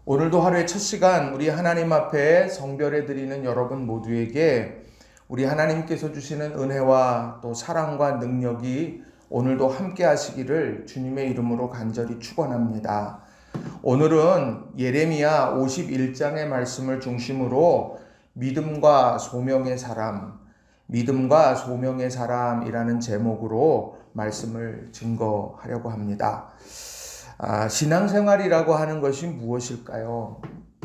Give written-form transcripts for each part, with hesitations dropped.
오늘도 하루의 첫 시간 우리 하나님 앞에 성별해 드리는 여러분 모두에게 우리 하나님께서 주시는 은혜와 또 사랑과 능력이 오늘도 함께 하시기를 주님의 이름으로 간절히 축원합니다. 오늘은 예레미야 51장의 말씀을 중심으로 믿음과 소명의 사람이라는 제목으로 말씀을 증거하려고 합니다. 신앙생활이라고 하는 것이 무엇일까요?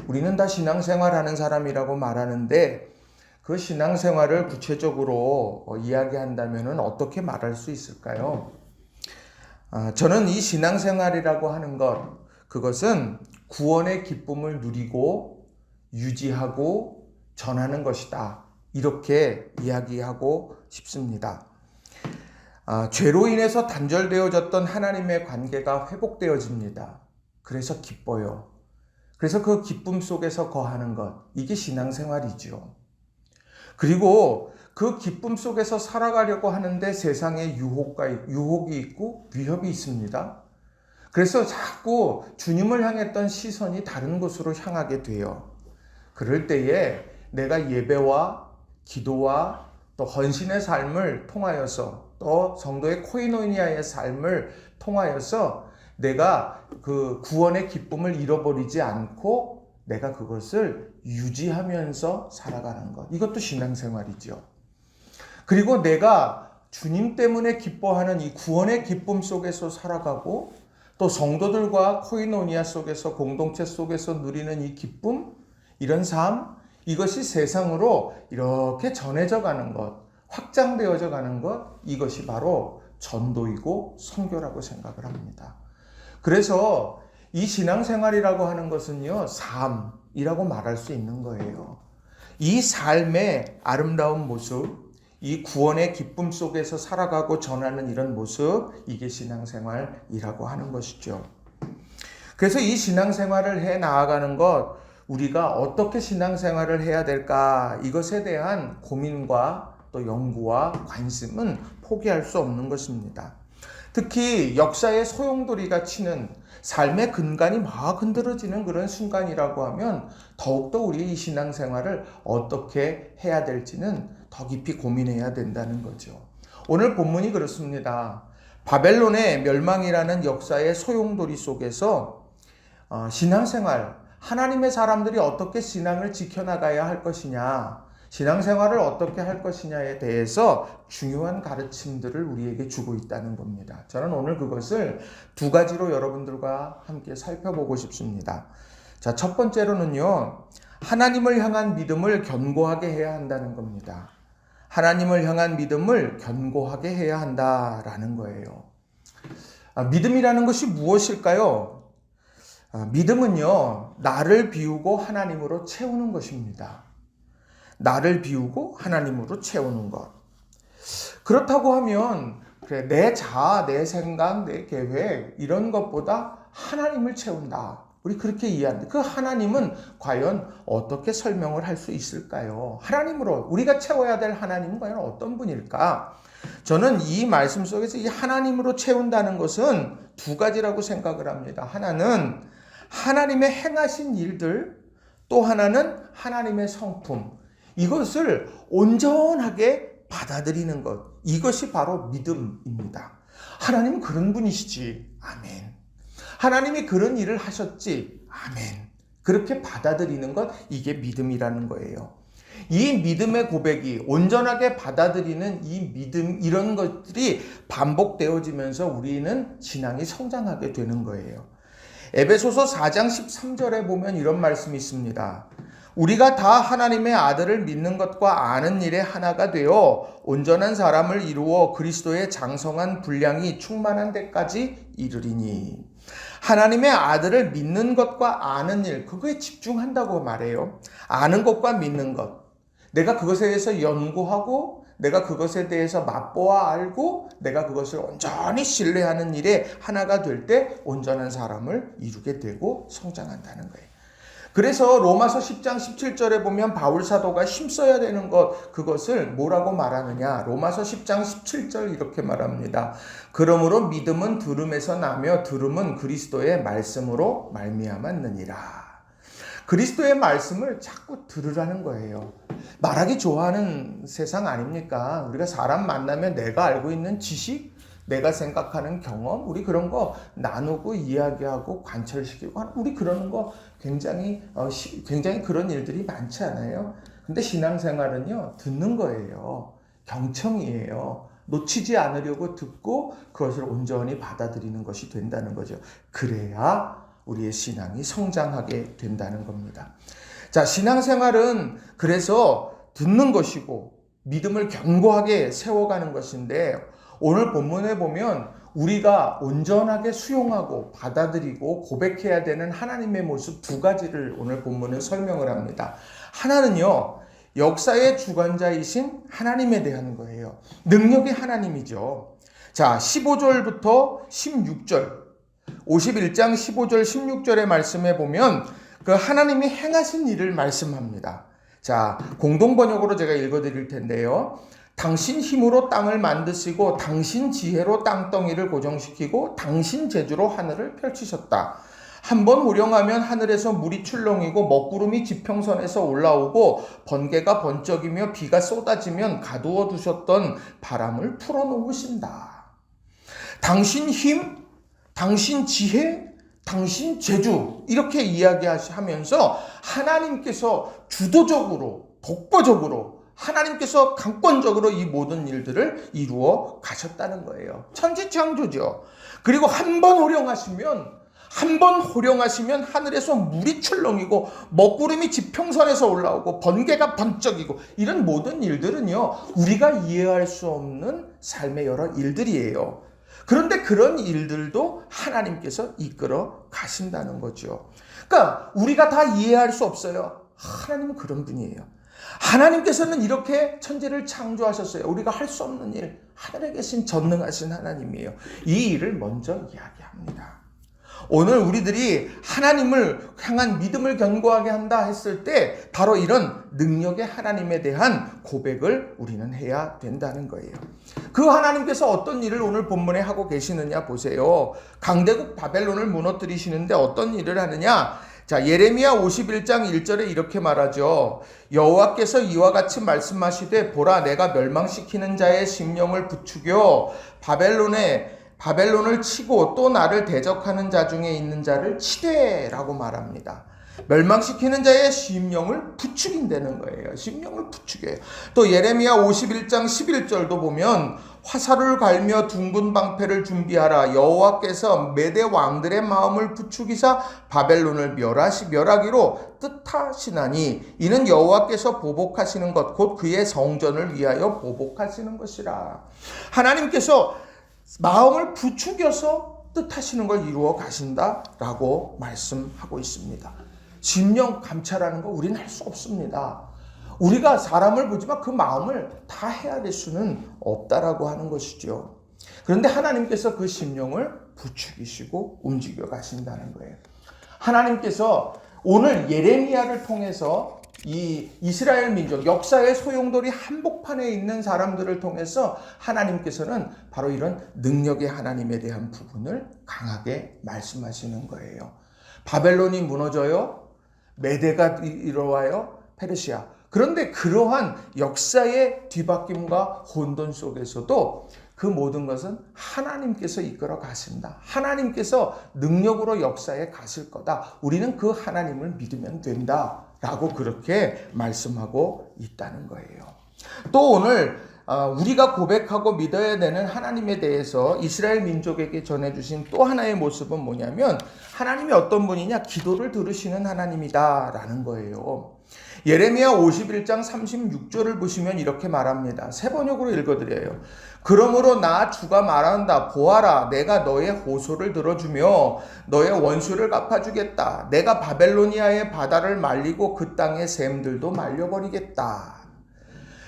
우리는 다 신앙생활하는 사람이라고 말하는데 그 신앙생활을 구체적으로 이야기한다면 어떻게 말할 수 있을까요? 저는 이 신앙생활이라고 하는 그것은 구원의 기쁨을 누리고 유지하고 전하는 것이다. 이렇게 이야기하고 싶습니다. 죄로 인해서 단절되어졌던 하나님의 관계가 회복되어집니다. 그래서 기뻐요. 그래서 그 기쁨 속에서 거하는 것, 이게 신앙생활이죠. 그리고 그 기쁨 속에서 살아가려고 하는데 세상에 유혹이 있고 위협이 있습니다. 그래서 자꾸 주님을 향했던 시선이 다른 곳으로 향하게 돼요. 그럴 때에 내가 예배와 기도와 또 헌신의 삶을 통하여서 또 성도의 코이노니아의 삶을 통하여서 내가 그 구원의 기쁨을 잃어버리지 않고 내가 그것을 유지하면서 살아가는 것. 이것도 신앙생활이죠. 그리고 내가 주님 때문에 기뻐하는 이 구원의 기쁨 속에서 살아가고 또 성도들과 코이노니아 속에서 공동체 속에서 누리는 이 기쁨, 이런 삶, 이것이 세상으로 이렇게 전해져 가는 것, 확장되어져 가는 것, 이것이 바로 전도이고 선교라고 생각을 합니다. 그래서 이 신앙생활이라고 하는 것은요, 삶이라고 말할 수 있는 거예요. 이 삶의 아름다운 모습, 이 구원의 기쁨 속에서 살아가고 전하는 이런 모습, 이게 신앙생활이라고 하는 것이죠. 그래서 이 신앙생활을 해 나아가는 것, 우리가 어떻게 신앙생활을 해야 될까? 이것에 대한 고민과 또 연구와 관심은 포기할 수 없는 것입니다. 특히 역사의 소용돌이가 치는 삶의 근간이 막 흔들어지는 그런 순간이라고 하면 더욱더 우리의 이 신앙생활을 어떻게 해야 될지는 더 깊이 고민해야 된다는 거죠. 오늘 본문이 그렇습니다. 바벨론의 멸망이라는 역사의 소용돌이 속에서 신앙생활, 하나님의 사람들이 어떻게 신앙을 지켜나가야 할 것이냐, 신앙생활을 어떻게 할 것이냐에 대해서 중요한 가르침들을 우리에게 주고 있다는 겁니다. 저는 오늘 그것을 두 가지로 여러분들과 함께 살펴보고 싶습니다. 자, 첫 번째로는요, 하나님을 향한 믿음을 견고하게 해야 한다는 겁니다. 하나님을 향한 믿음을 견고하게 해야 한다라는 거예요. 믿음이라는 것이 무엇일까요? 믿음은요, 나를 비우고 하나님으로 채우는 것입니다. 나를 비우고 하나님으로 채우는 것. 그렇다고 하면 그래, 내 자아, 내 생각, 내 계획 이런 것보다 하나님을 채운다. 우리 그렇게 이해하는데 그 하나님은 과연 어떻게 설명을 할 수 있을까요? 하나님으로 우리가 채워야 될 하나님은 과연 어떤 분일까? 저는 이 말씀 속에서 이 하나님으로 채운다는 것은 두 가지라고 생각을 합니다. 하나는 하나님의 행하신 일들, 또 하나는 하나님의 성품. 이것을 온전하게 받아들이는 것. 이것이 바로 믿음입니다. 하나님은 그런 분이시지. 아멘. 하나님이 그런 일을 하셨지. 아멘. 그렇게 받아들이는 것, 이게 믿음이라는 거예요. 이 믿음의 고백이 온전하게 받아들이는 이 믿음, 이런 것들이 반복되어지면서 우리는 신앙이 성장하게 되는 거예요. 에베소서 4장 13절에 보면 이런 말씀이 있습니다. 우리가 다 하나님의 아들을 믿는 것과 아는 일에 하나가 되어 온전한 사람을 이루어 그리스도의 장성한 분량이 충만한 데까지 이르리니. 하나님의 아들을 믿는 것과 아는 일, 그거에 집중한다고 말해요. 아는 것과 믿는 것. 내가 그것에 대해서 연구하고 내가 그것에 대해서 맛보아 알고 내가 그것을 온전히 신뢰하는 일에 하나가 될 때 온전한 사람을 이루게 되고 성장한다는 거예요. 그래서 로마서 10장 17절에 보면 바울 사도가 힘써야 되는 것, 그것을 뭐라고 말하느냐? 로마서 10장 17절 이렇게 말합니다. 그러므로 믿음은 들음에서 나며 들음은 그리스도의 말씀으로 말미암았느니라. 그리스도의 말씀을 자꾸 들으라는 거예요. 말하기 좋아하는 세상 아닙니까? 우리가 사람 만나면 내가 알고 있는 지식, 내가 생각하는 경험, 우리 그런 거 나누고 이야기하고 관철시키고 우리 그러는 거 굉장히 그런 일들이 많지 않아요? 근데 신앙생활은요, 듣는 거예요. 경청이에요. 놓치지 않으려고 듣고 그것을 온전히 받아들이는 것이 된다는 거죠. 그래야 우리의 신앙이 성장하게 된다는 겁니다. 자, 신앙생활은 그래서 듣는 것이고 믿음을 견고하게 세워가는 것인데, 오늘 본문에 보면 우리가 온전하게 수용하고 받아들이고 고백해야 되는 하나님의 모습 두 가지를 오늘 본문은 설명을 합니다. 하나는요, 역사의 주관자이신 하나님에 대한 거예요. 능력의 하나님이죠. 자, 15절부터 16절, 51장 15절 16절의 말씀에 보면 그 하나님이 행하신 일을 말씀합니다. 자, 공동번역으로 제가 읽어드릴 텐데요. 당신 힘으로 땅을 만드시고 당신 지혜로 땅덩이를 고정시키고 당신 재주로 하늘을 펼치셨다. 한번 호령하면 하늘에서 물이 출렁이고 먹구름이 지평선에서 올라오고 번개가 번쩍이며 비가 쏟아지면 가두어 두셨던 바람을 풀어놓으신다. 당신 힘, 당신 지혜, 당신 재주, 이렇게 이야기하면서 하나님께서 주도적으로, 독보적으로, 하나님께서 강권적으로 이 모든 일들을 이루어 가셨다는 거예요. 천지창조죠. 그리고 한 번 호령하시면 하늘에서 물이 출렁이고 먹구름이 지평선에서 올라오고 번개가 번쩍이고, 이런 모든 일들은요, 우리가 이해할 수 없는 삶의 여러 일들이에요. 그런데 그런 일들도 하나님께서 이끌어 가신다는 거죠. 그러니까 우리가 다 이해할 수 없어요. 하나님은 그런 분이에요. 하나님께서는 이렇게 천지를 창조하셨어요. 우리가 할 수 없는 일, 하늘에 계신 전능하신 하나님이에요. 이 일을 먼저 이야기합니다. 오늘 우리들이 하나님을 향한 믿음을 견고하게 한다 했을 때 바로 이런 능력의 하나님에 대한 고백을 우리는 해야 된다는 거예요. 그 하나님께서 어떤 일을 오늘 본문에 하고 계시느냐 보세요. 강대국 바벨론을 무너뜨리시는데 어떤 일을 하느냐? 자, 예레미야 51장 1절에 이렇게 말하죠. 여호와께서 이와 같이 말씀하시되 보라, 내가 멸망시키는 자의 심령을 부추겨 바벨론을 치고 또 나를 대적하는 자 중에 있는 자를 치되라고 말합니다. 멸망시키는 자의 심령을 부추긴다는 거예요. 심령을 부추겨요. 또 예레미야 51장 11절도 보면 화살을 갈며 둥근 방패를 준비하라. 여호와께서 메대 왕들의 마음을 부추기사 바벨론을 멸하기로 뜻하시나니 이는 여호와께서 보복하시는 것 곧 그의 성전을 위하여 보복하시는 것이라. 하나님께서 마음을 부추겨서 뜻하시는 걸 이루어 가신다라고 말씀하고 있습니다. 심령 감찰하는 거 우리는 할 수 없습니다. 우리가 사람을 보지만 그 마음을 다 헤아릴 수는 없다라고 하는 것이죠. 그런데 하나님께서 그 심령을 부추기시고 움직여 가신다는 거예요. 하나님께서 오늘 예레미야를 통해서 이 이스라엘 민족, 역사의 소용돌이 한복판에 있는 사람들을 통해서 하나님께서는 바로 이런 능력의 하나님에 대한 부분을 강하게 말씀하시는 거예요. 바벨론이 무너져요. 메대가 일어와요. 페르시아. 그런데 그러한 역사의 뒤바뀜과 혼돈 속에서도 그 모든 것은 하나님께서 이끌어 가신다. 하나님께서 능력으로 역사에 가실 거다. 우리는 그 하나님을 믿으면 된다. 라고 그렇게 말씀하고 있다는 거예요. 또 오늘 우리가 고백하고 믿어야 되는 하나님에 대해서 이스라엘 민족에게 전해주신 또 하나의 모습은 뭐냐면, 하나님이 어떤 분이냐? 기도를 들으시는 하나님이다 라는 거예요. 예레미야 51장 36절을 보시면 이렇게 말합니다. 새 번역으로 읽어드려요. 그러므로 나 주가 말한다. 보아라, 내가 너의 호소를 들어주며 너의 원수를 갚아주겠다. 내가 바벨로니아의 바다를 말리고 그 땅의 샘들도 말려버리겠다.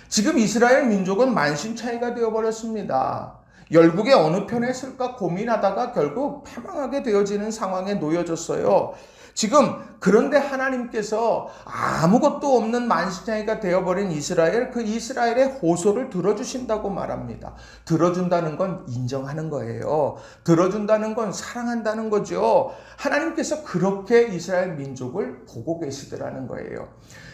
지금 이스라엘 민족은 만신창이가 되어버렸습니다. 열국의 어느 편에 쓸까 고민하다가 결국 패망하게 되어지는 상황에 놓여졌어요. 지금 그런데 하나님께서 아무것도 없는 만신창이가 되어버린 이스라엘, 그 이스라엘의 호소를 들어주신다고 말합니다. 들어준다는 건 인정하는 거예요. 들어준다는 건 사랑한다는 거죠. 하나님께서 그렇게 이스라엘 민족을 보고 계시더라는 거예요.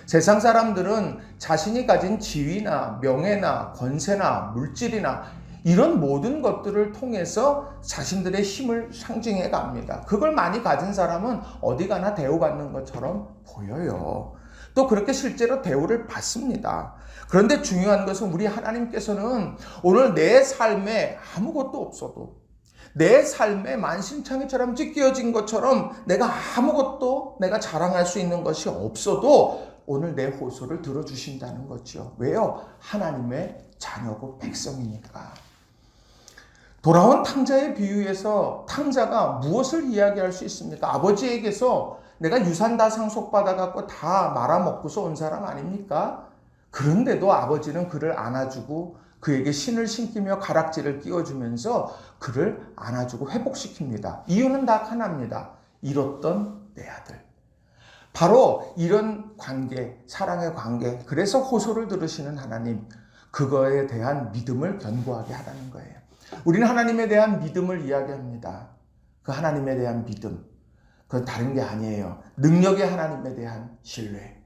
세상 사람들은 자신이 가진 지위나 명예나 권세나 물질이나 이런 모든 것들을 통해서 자신들의 힘을 상징해 갑니다. 그걸 많이 가진 사람은 어디 가나 대우받는 것처럼 보여요. 또 그렇게 실제로 대우를 받습니다. 그런데 중요한 것은 우리 하나님께서는 오늘 내 삶에 아무것도 없어도, 내 삶에 만신창이처럼 찢겨진 것처럼 내가 아무것도 내가 자랑할 수 있는 것이 없어도 오늘 내 호소를 들어주신다는 거죠. 왜요? 하나님의 자녀고 백성이니까. 돌아온 탕자의 비유에서 탕자가 무엇을 이야기할 수 있습니까? 아버지에게서 내가 유산 다 상속받아갖고 다 말아먹고서 온 사람 아닙니까? 그런데도 아버지는 그를 안아주고 그에게 신을 신기며 가락지를 끼워주면서 그를 안아주고 회복시킵니다. 이유는 딱 하나입니다. 잃었던 내 아들. 바로 이런 관계, 사랑의 관계, 그래서 호소를 들으시는 하나님, 그거에 대한 믿음을 견고하게 하라는 거예요. 우리는 하나님에 대한 믿음을 이야기합니다. 그 하나님에 대한 믿음, 그건 다른 게 아니에요. 능력의 하나님에 대한 신뢰,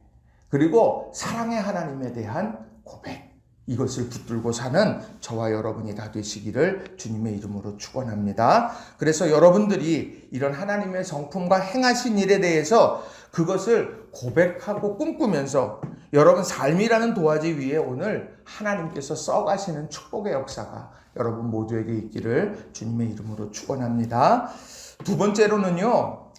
그리고 사랑의 하나님에 대한 고백, 이것을 붙들고 사는 저와 여러분이 다 되시기를 주님의 이름으로 축원합니다. 그래서 여러분들이 이런 하나님의 성품과 행하신 일에 대해서 그것을 고백하고 꿈꾸면서 여러분 삶이라는 도화지 위에 오늘 하나님께서 써가시는 축복의 역사가 여러분 모두에게 있기를 주님의 이름으로 축원합니다. 두 번째로는요,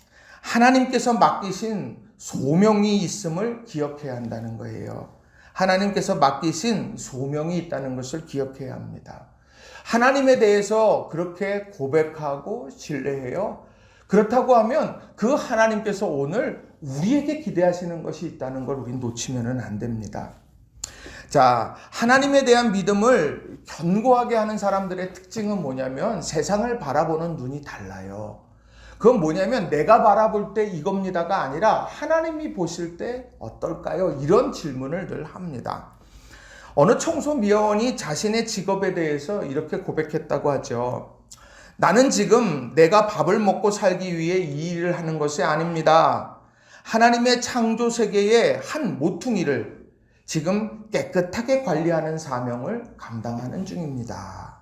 하나님께서 맡기신 소명이 있음을 기억해야 한다는 거예요. 하나님께서 맡기신 소명이 있다는 것을 기억해야 합니다. 하나님에 대해서 그렇게 고백하고 신뢰해요. 그렇다고 하면 그 하나님께서 오늘 우리에게 기대하시는 것이 있다는 걸 우리는 놓치면 안 됩니다. 자, 하나님에 대한 믿음을 견고하게 하는 사람들의 특징은 뭐냐면 세상을 바라보는 눈이 달라요. 그건 뭐냐면 내가 바라볼 때 이겁니다가 아니라 하나님이 보실 때 어떨까요? 이런 질문을 늘 합니다. 어느 청소미화원이 자신의 직업에 대해서 이렇게 고백했다고 하죠. 나는 지금 내가 밥을 먹고 살기 위해 이 일을 하는 것이 아닙니다. 하나님의 창조 세계의 한 모퉁이를 지금 깨끗하게 관리하는 사명을 감당하는 중입니다.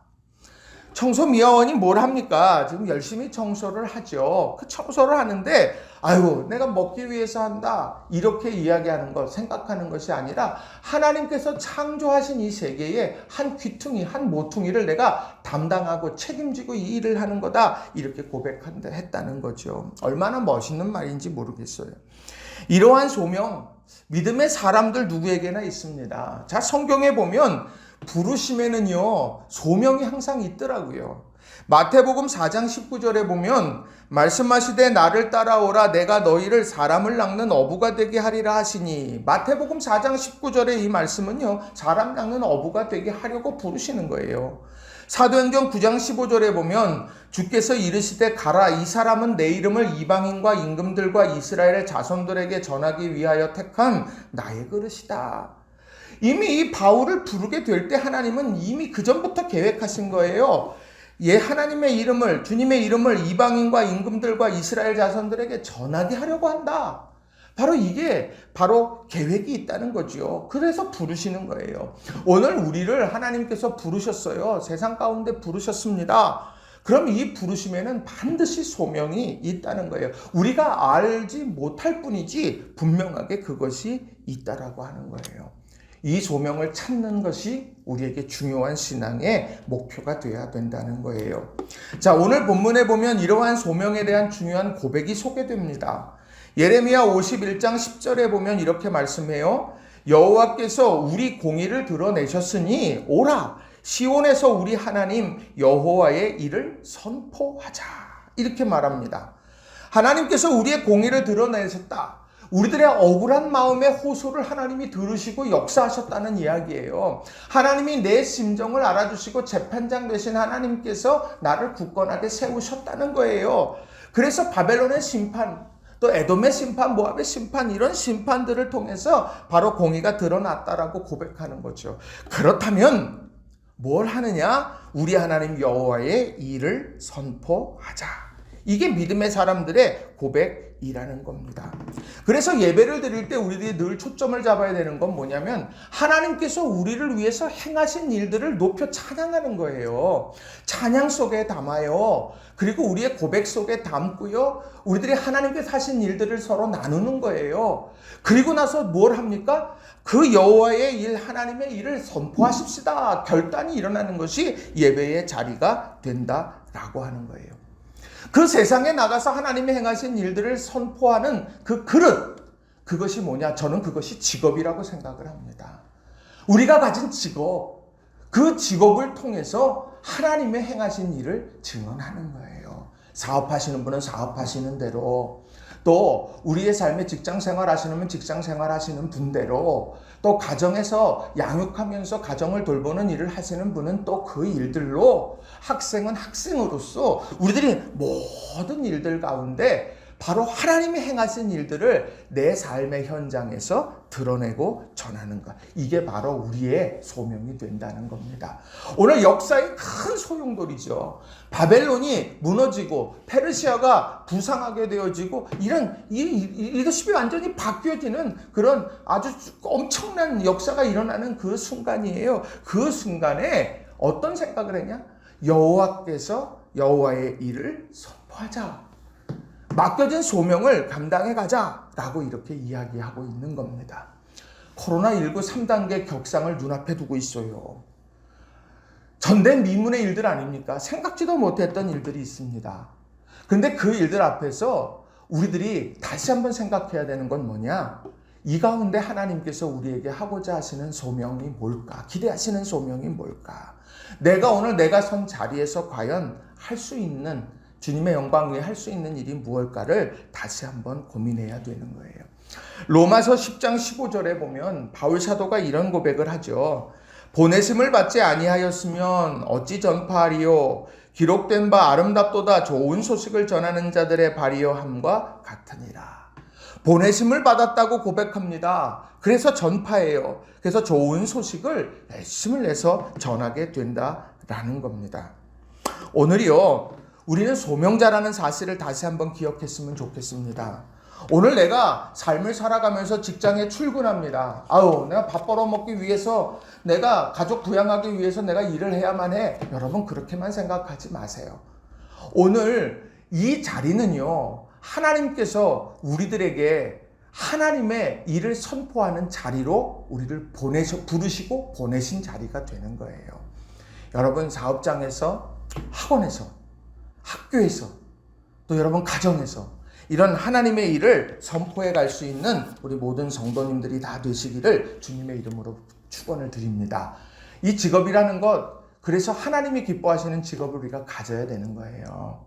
청소미화원이 뭘 합니까? 지금 열심히 청소를 하죠. 그 청소를 하는데 아유 내가 먹기 위해서 한다 이렇게 이야기하는 것, 생각하는 것이 아니라 하나님께서 창조하신 이 세계에 한 귀퉁이, 한 모퉁이를 내가 담당하고 책임지고 이 일을 하는 거다 이렇게 고백했다는 거죠. 얼마나 멋있는 말인지 모르겠어요. 이러한 소명, 믿음의 사람들 누구에게나 있습니다. 자, 성경에 보면 부르심에는요 소명이 항상 있더라고요. 마태복음 4장 19절에 보면 말씀하시되 나를 따라오라 내가 너희를 사람을 낚는 어부가 되게 하리라 하시니, 마태복음 4장 19절의 이 말씀은요 사람 낚는 어부가 되게 하려고 부르시는 거예요. 사도행전 9장 15절에 보면 주께서 이르시되 가라 이 사람은 내 이름을 이방인과 임금들과 이스라엘의 자손들에게 전하기 위하여 택한 나의 그릇이다. 이미 이 바울을 부르게 될 때 하나님은 이미 그전부터 계획하신 거예요. 하나님의 이름을, 주님의 이름을 이방인과 임금들과 이스라엘 자손들에게 전하게 하려고 한다. 바로 이게 바로 계획이 있다는 거죠. 그래서 부르시는 거예요. 오늘 우리를 하나님께서 부르셨어요. 세상 가운데 부르셨습니다. 그럼 이 부르심에는 반드시 소명이 있다는 거예요. 우리가 알지 못할 뿐이지 분명하게 그것이 있다라고 하는 거예요. 이 소명을 찾는 것이 우리에게 중요한 신앙의 목표가 되어야 된다는 거예요. 자, 오늘 본문에 보면 이러한 소명에 대한 중요한 고백이 소개됩니다. 예레미야 51장 10절에 보면 이렇게 말씀해요. 여호와께서 우리 공의를 드러내셨으니 오라 시온에서 우리 하나님 여호와의 일을 선포하자 이렇게 말합니다. 하나님께서 우리의 공의를 드러내셨다. 우리들의 억울한 마음의 호소를 하나님이 들으시고 역사하셨다는 이야기예요. 하나님이 내 심정을 알아주시고 재판장 되신 하나님께서 나를 굳건하게 세우셨다는 거예요. 그래서 바벨론의 심판, 또 에돔의 심판, 모압의 심판, 이런 심판들을 통해서 바로 공의가 드러났다라고 고백하는 거죠. 그렇다면 뭘 하느냐? 우리 하나님 여호와의 일을 선포하자. 이게 믿음의 사람들의 고백이라는 겁니다. 그래서 예배를 드릴 때 우리들이 늘 초점을 잡아야 되는 건 뭐냐면 하나님께서 우리를 위해서 행하신 일들을 높여 찬양하는 거예요. 찬양 속에 담아요. 그리고 우리의 고백 속에 담고요. 우리들이 하나님께서 하신 일들을 서로 나누는 거예요. 그리고 나서 뭘 합니까? 그 여호와의 일, 하나님의 일을 선포하십시다. 결단이 일어나는 것이 예배의 자리가 된다라고 하는 거예요. 그 세상에 나가서 하나님이 행하신 일들을 선포하는 그 그릇, 그것이 뭐냐? 저는 그것이 직업이라고 생각을 합니다. 우리가 가진 직업, 그 직업을 통해서 하나님의 행하신 일을 증언하는 거예요. 사업하시는 분은 사업하시는 대로, 또 우리의 삶에 직장 생활 하시는 분 직장 생활 하시는 분대로, 또 가정에서 양육하면서 가정을 돌보는 일을 하시는 분은 또 그 일들로, 학생은 학생으로서 우리들이 모든 일들 가운데 바로 하나님이 행하신 일들을 내 삶의 현장에서 드러내고 전하는 것. 이게 바로 우리의 소명이 된다는 겁니다. 오늘 역사의 큰 소용돌이죠. 바벨론이 무너지고 페르시아가 부상하게 되어지고 이런 리더십이 완전히 바뀌어지는 그런 아주 엄청난 역사가 일어나는 그 순간이에요. 그 순간에 어떤 생각을 했냐? 여호와께서 여호와의 일을 선포하자. 맡겨진 소명을 감당해 가자라고 이렇게 이야기하고 있는 겁니다. 코로나19 3단계 격상을 눈앞에 두고 있어요. 전대 미문의 일들 아닙니까? 생각지도 못했던 일들이 있습니다. 근데 그 일들 앞에서 우리들이 다시 한번 생각해야 되는 건 뭐냐? 이 가운데 하나님께서 우리에게 하고자 하시는 소명이 뭘까? 기대하시는 소명이 뭘까? 내가 오늘 내가 선 자리에서 과연 할 수 있는, 주님의 영광 위에 할 수 있는 일이 무엇일까를 다시 한번 고민해야 되는 거예요. 로마서 10장 15절에 보면 바울 사도가 이런 고백을 하죠. 보내심을 받지 아니하였으면 어찌 전파하리요? 기록된 바 아름답도다 좋은 소식을 전하는 자들의 발이여 함과 같으니라. 보내심을 받았다고 고백합니다. 그래서 전파해요. 그래서 좋은 소식을 열심을 내서 전하게 된다라는 겁니다. 오늘이요, 우리는 소명자라는 사실을 다시 한번 기억했으면 좋겠습니다. 오늘 내가 삶을 살아가면서 직장에 출근합니다. 내가 밥 벌어먹기 위해서, 내가 가족 부양하기 위해서 내가 일을 해야만 해. 여러분 그렇게만 생각하지 마세요. 오늘 이 자리는요, 하나님께서 우리들에게 하나님의 일을 선포하는 자리로 우리를 부르시고 보내신 자리가 되는 거예요. 여러분 사업장에서, 학원에서, 학교에서, 또 여러분 가정에서 이런 하나님의 일을 선포해 갈 수 있는 우리 모든 성도님들이 다 되시기를 주님의 이름으로 축원을 드립니다. 이 직업이라는 것, 그래서 하나님이 기뻐하시는 직업을 우리가 가져야 되는 거예요.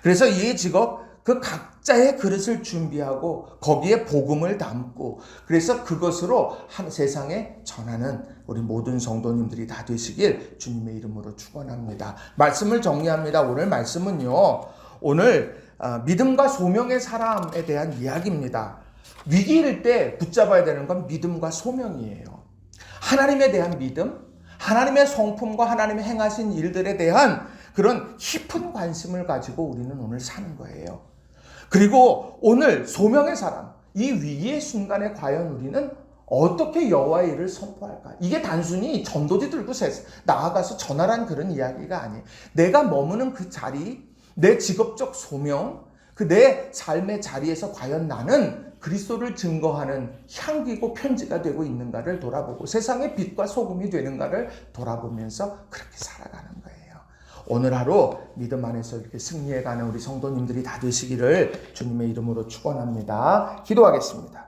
그래서 이 직업, 그 각자의 그릇을 준비하고 거기에 복음을 담고, 그래서 그것으로 세상에 전하는 우리 모든 성도님들이 다 되시길 주님의 이름으로 축원합니다. 말씀을 정리합니다. 오늘 말씀은요, 오늘 믿음과 소명의 사람에 대한 이야기입니다. 위기일 때 붙잡아야 되는 건 믿음과 소명이에요. 하나님에 대한 믿음, 하나님의 성품과 하나님의 행하신 일들에 대한 그런 깊은 관심을 가지고 우리는 오늘 사는 거예요. 그리고 오늘 소명의 사람, 이 위기의 순간에 과연 우리는 어떻게 여호와의 일을 선포할까? 이게 단순히 전도지 들고 나아가서 전하라는 그런 이야기가 아니에요. 내가 머무는 그 자리, 내 직업적 소명, 그 내 삶의 자리에서 과연 나는 그리스도를 증거하는 향기고 편지가 되고 있는가를 돌아보고 세상의 빛과 소금이 되는가를 돌아보면서 그렇게 살아가는 거예요. 오늘 하루 믿음 안에서 이렇게 승리해가는 우리 성도님들이 다 되시기를 주님의 이름으로 축원합니다. 기도하겠습니다.